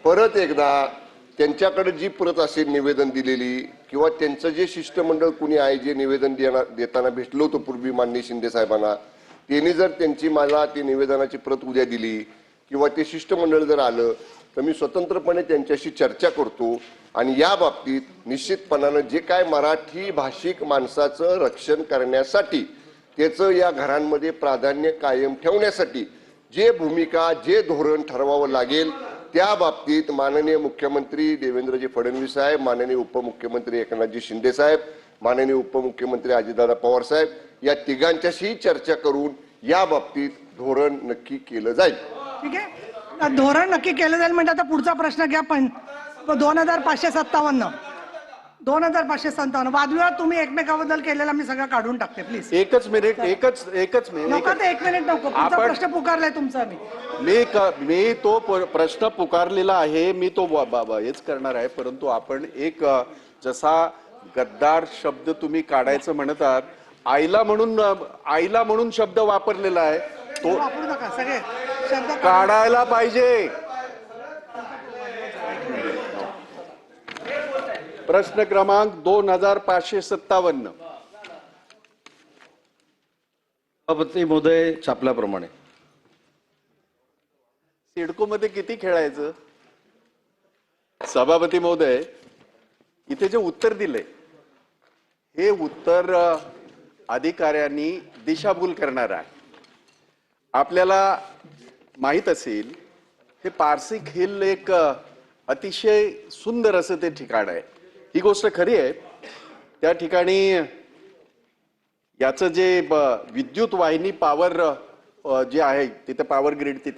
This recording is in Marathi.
परत एकदा त्यांच्याकडे जी प्रत असेल निवेदन दिलेली किंवा त्यांचं जे शिष्टमंडळ कुणी आहे जे निवेदन देताना भेटलो होतो पूर्वी माननीय शिंदे साहेबांना, त्यांनी जर त्यांची मला ती निवेदनाची प्रत उद्या दिली किंवा ते शिष्टमंडळ जर आलं तर मी स्वतंत्रपणे त्यांच्याशी चर्चा करतो आणि या बाबतीत निश्चितपणानं जे काय मराठी भाषिक माणसाचं रक्षण करण्यासाठी त्याचं या घरांमध्ये प्राधान्य कायम ठेवण्यासाठी जे भूमिका जे धोरण ठरवावं लागेल त्या बाबतीत माननीय मुख्यमंत्री देवेंद्रजी फडणवीस साहेब, माननीय उपमुख्यमंत्री एकनाथजी शिंदे साहेब, माननीय उपमुख्यमंत्री अजितदादा पवार साहेब या तिघांच्याशी चर्चा करून या बाबतीत धोरण नक्की केलं जाईल. ठीक आहे, धोरण नक्की केलं जाईल म्हणजे आता पुढचा प्रश्न घ्या. पण 2557 वादविवाद तुम्ही एकमेकाबद्दल केलेला मी सगळं काढून टाकते प्लीज. एकच मिनिट. नको ते एक मिनिट नको. पुढचा प्रश्न पुकारलाय तुमचा मी तो प्रश्न पुकारलेला आहे, मी तो हेच करणार आहे. परंतु आपण एक जसा गद्दार शब्द तुम्ही काढायचं म्हणतात, आईला म्हणून शब्द वापरलेला आहे तो वापरू नका. सगळे शब्द काढायला पाहिजे. प्रश्न क्रमांक 2557. सभापती महोदय छापल्याप्रमाणे सिडको मध्ये किती खेळायचं? सभापती महोदय, इथे जे उत्तर दिले हे उत्तर अधिकाऱ्यांनी दिशाभूल करणार आहे. आपल्याला माहित असेल हे पारसी खिल एक अतिशय सुंदर असं ते ठिकाण आहे. ही गोष्ट खरी आहे. त्या ठिकाणी याचं जे विद्युत वाहिनी पॉवर जे आहे तिथे पॉवर ग्रीड तिथे